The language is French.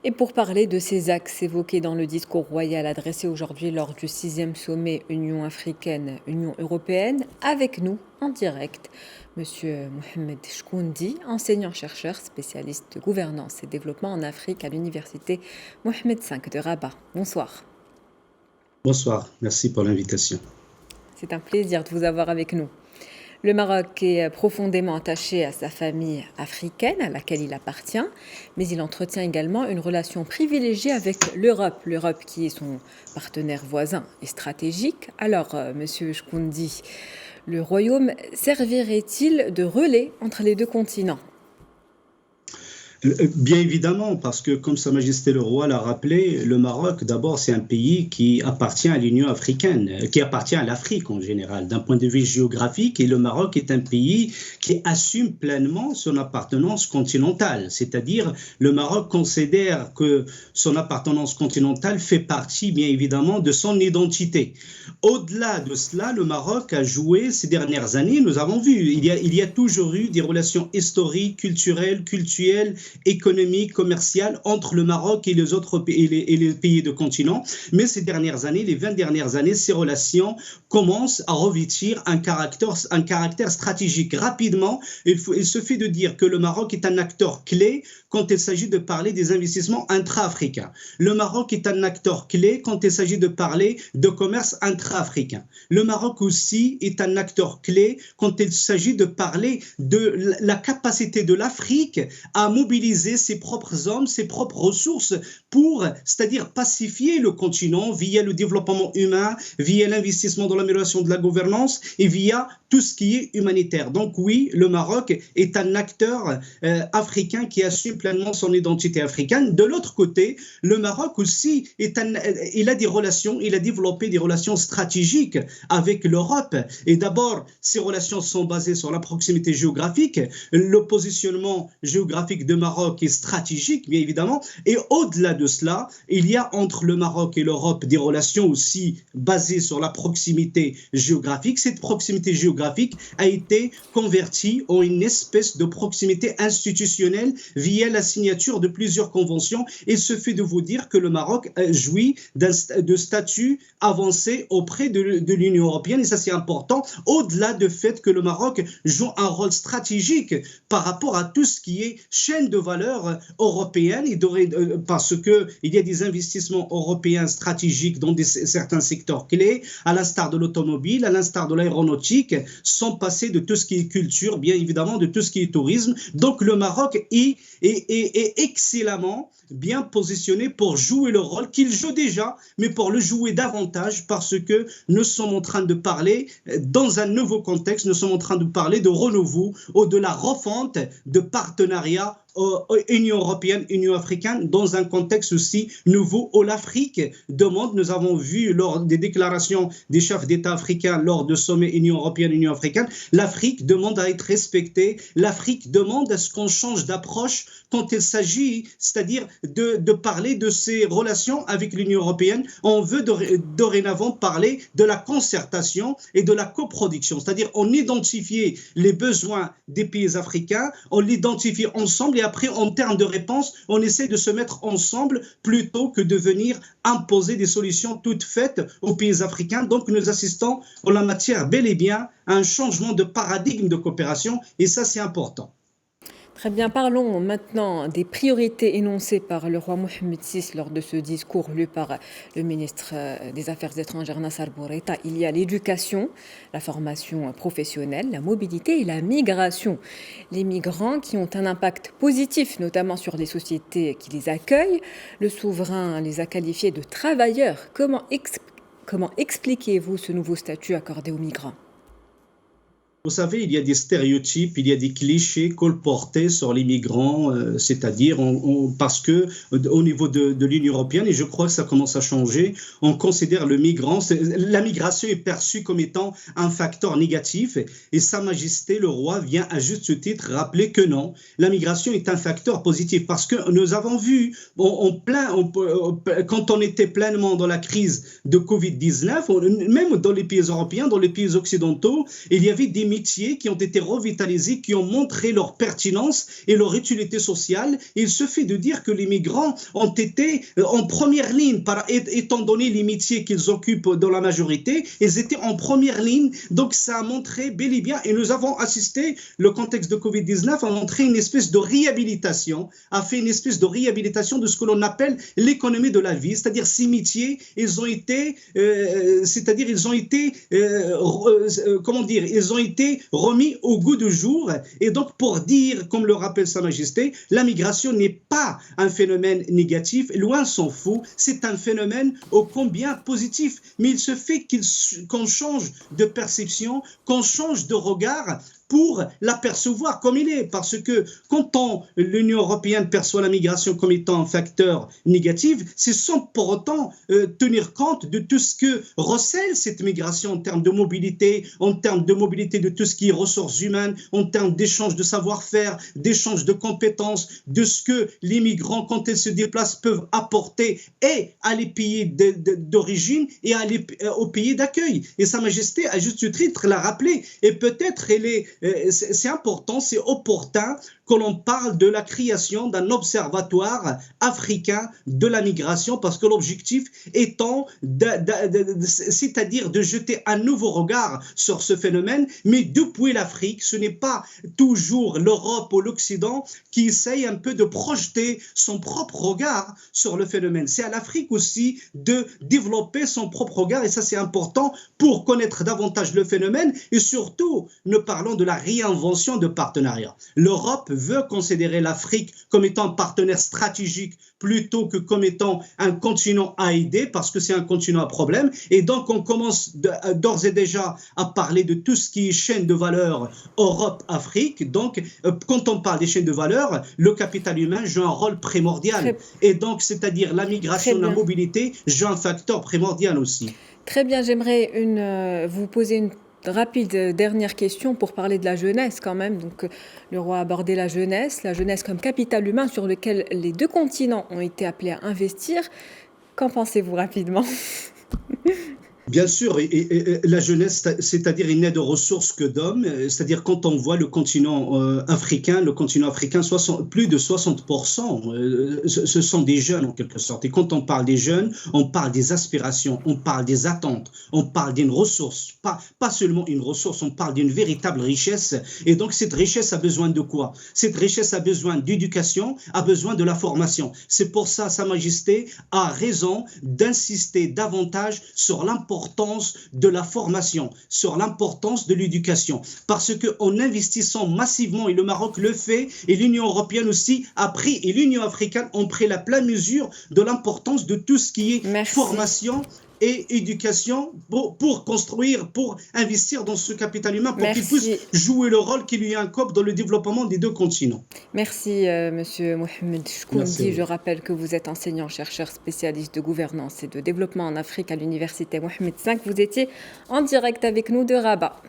Et pour parler de ces axes évoqués dans le discours royal adressé aujourd'hui lors du 6e sommet Union africaine-Union européenne, avec nous en direct, Monsieur Mohamed Chkoundi, enseignant-chercheur spécialiste de gouvernance et développement en Afrique à l'université Mohamed V de Rabat. Bonsoir. Bonsoir, merci pour l'invitation. C'est un plaisir de vous avoir avec nous. Le Maroc est profondément attaché à sa famille africaine à laquelle il appartient, mais il entretient également une relation privilégiée avec l'Europe qui est son partenaire voisin et stratégique. Alors, Monsieur Chkoundi, le royaume servirait-il de relais entre les deux continents ? Bien évidemment, parce que comme Sa Majesté le Roi l'a rappelé, le Maroc, d'abord, c'est un pays qui appartient à l'Union africaine, qui appartient à l'Afrique en général, d'un point de vue géographique. Et le Maroc est un pays qui assume pleinement son appartenance continentale. C'est-à-dire, le Maroc considère que son appartenance continentale fait partie, bien évidemment, de son identité. Au-delà de cela, le Maroc a joué ces dernières années, nous avons vu, il y a toujours eu des relations historiques, culturelles, économique, commerciale entre le Maroc et les autres pays, et les pays de continent. Mais ces dernières années, les 20 dernières années, ces relations commencent à revêtir un caractère stratégique. Rapidement, il suffit de dire que le Maroc est un acteur clé quand il s'agit de parler des investissements intra-africains. Le Maroc est un acteur clé quand il s'agit de parler de commerce intra-africain. Le Maroc aussi est un acteur clé quand il s'agit de parler de la capacité de l'Afrique à mobiliser ses propres hommes, ses propres ressources pour, c'est-à-dire pacifier le continent via le développement humain, via l'investissement dans l'amélioration de la gouvernance et via tout ce qui est humanitaire. Donc oui, le Maroc est un acteur africain qui assume pleinement son identité africaine. De l'autre côté, le Maroc aussi il a des relations, il a développé des relations stratégiques avec l'Europe. Et d'abord, ces relations sont basées sur la proximité géographique, le positionnement géographique de Maroc est stratégique, bien évidemment. Et au-delà de cela, il y a entre le Maroc et l'Europe des relations aussi basées sur la proximité géographique. Cette proximité géographique a été convertie en une espèce de proximité institutionnelle via la signature de plusieurs conventions. Il suffit de vous dire que le Maroc jouit de statut avancé auprès de l'Union européenne. Et ça, c'est important, au-delà du fait que le Maroc joue un rôle stratégique par rapport à tout ce qui est chaîne de valeur européenne, parce qu'il y a des investissements européens stratégiques dans certains secteurs clés, à l'instar de l'automobile, à l'instar de l'aéronautique, sans passer de tout ce qui est culture, bien évidemment, de tout ce qui est tourisme. Donc le Maroc est excellemment bien positionné pour jouer le rôle qu'il joue déjà, mais pour le jouer davantage, parce que nous sommes en train de parler, dans un nouveau contexte, nous sommes en train de parler de renouveau ou de la refonte de partenariat Union européenne, Union africaine, dans un contexte aussi nouveau où l'Afrique demande, nous avons vu lors des déclarations des chefs d'État africains lors du sommet Union européenne, Union africaine, l'Afrique demande à être respectée, l'Afrique demande à ce qu'on change d'approche quand il s'agit, c'est-à-dire de parler de ses relations avec l'Union européenne. On veut dorénavant parler de la concertation et de la coproduction, c'est-à-dire on identifie les besoins des pays africains, on l'identifie ensemble et après, en termes de réponse, on essaie de se mettre ensemble plutôt que de venir imposer des solutions toutes faites aux pays africains. Donc, nous assistons en la matière bel et bien à un changement de paradigme de coopération et ça, c'est important. Très bien, parlons maintenant des priorités énoncées par le roi Mohamed VI lors de ce discours lu par le ministre des Affaires étrangères Nassar Bourita. Il y a l'éducation, la formation professionnelle, la mobilité et la migration. Les migrants qui ont un impact positif, notamment sur les sociétés qui les accueillent. Le souverain les a qualifiés de travailleurs. Comment expliquez-vous ce nouveau statut accordé aux migrants ? Vous savez, il y a des stéréotypes, il y a des clichés colportés sur les migrants, c'est-à-dire parce que au niveau de l'Union européenne, et je crois que ça commence à changer, on considère le migrant, la migration est perçue comme étant un facteur négatif, et Sa Majesté le Roi vient à juste titre rappeler que non, la migration est un facteur positif, parce que nous avons vu, quand on était pleinement dans la crise de Covid-19, même dans les pays européens, dans les pays occidentaux, il y avait des métiers qui ont été revitalisés, qui ont montré leur pertinence et leur utilité sociale. Il se fait de dire que les migrants ont été en première ligne, étant donné les métiers qu'ils occupent dans la majorité, ils étaient en première ligne. Donc ça a montré bel et bien, et nous avons assisté, le contexte de Covid-19 a montré une espèce de réhabilitation, a fait une espèce de réhabilitation de ce que l'on appelle l'économie de la vie, c'est-à-dire ces métiers, ils ont été, ils ont été remis au goût du jour. Et donc, pour dire, comme le rappelle Sa Majesté, la migration n'est pas un phénomène négatif, loin s'en faut, c'est un phénomène ô combien positif. Mais il se fait qu'on change de perception, qu'on change de regard pour l'apercevoir comme il est. Parce que quand l'Union européenne perçoit la migration comme étant un facteur négatif, c'est sans pour autant tenir compte de tout ce que recèle cette migration en termes de mobilité, de tout ce qui est ressources humaines, en termes d'échange de savoir-faire, d'échange de compétences, de ce que les migrants, quand ils se déplacent, peuvent apporter et à les pays d'origine et aux pays d'accueil. Et Sa Majesté, à juste titre, l'a rappelé. Et peut-être c'est important, c'est opportun que l'on parle de la création d'un observatoire africain de la migration, parce que l'objectif étant c'est-à-dire de jeter un nouveau regard sur ce phénomène, mais depuis l'Afrique. Ce n'est pas toujours l'Europe ou l'Occident qui essaye un peu de projeter son propre regard sur le phénomène. C'est à l'Afrique aussi de développer son propre regard, et ça c'est important pour connaître davantage le phénomène. Et surtout, nous parlons de la réinvention de partenariats. L'Europe veut considérer l'Afrique comme étant un partenaire stratégique plutôt que comme étant un continent à aider, parce que c'est un continent à problème. Et donc, on commence d'ores et déjà à parler de tout ce qui est chaîne de valeur Europe-Afrique. Donc, quand on parle des chaînes de valeur, le capital humain joue un rôle primordial. Et donc, c'est-à-dire la migration, la mobilité joue un facteur primordial aussi. Très bien, j'aimerais vous poser une rapide dernière question pour parler de la jeunesse quand même. Donc, le roi a abordé la jeunesse comme capital humain sur lequel les deux continents ont été appelés à investir. Qu'en pensez-vous rapidement ? Bien sûr, et la jeunesse, c'est-à-dire il n'est de ressources que d'hommes, c'est-à-dire quand on voit le continent africain, plus de 60%, ce sont des jeunes en quelque sorte. Et quand on parle des jeunes, on parle des aspirations, on parle des attentes, on parle d'une ressource, pas seulement une ressource, on parle d'une véritable richesse. Et donc cette richesse a besoin de quoi ? Cette richesse a besoin d'éducation, a besoin de la formation. C'est pour ça Sa Majesté a raison d'insister davantage sur l'importance de la formation, sur l'importance de l'éducation. Parce qu'en investissant massivement, et le Maroc le fait, et l'Union européenne aussi a pris, et l'Union africaine ont pris la pleine mesure de l'importance de tout ce qui est formation et éducation pour construire, pour investir dans ce capital humain, pour qu'il puisse jouer le rôle qui lui incombe dans le développement des deux continents. Merci, Monsieur Mohamed Chkoundi. Je rappelle que vous êtes enseignant-chercheur spécialiste de gouvernance et de développement en Afrique à l'université Mohamed V. Vous étiez en direct avec nous de Rabat.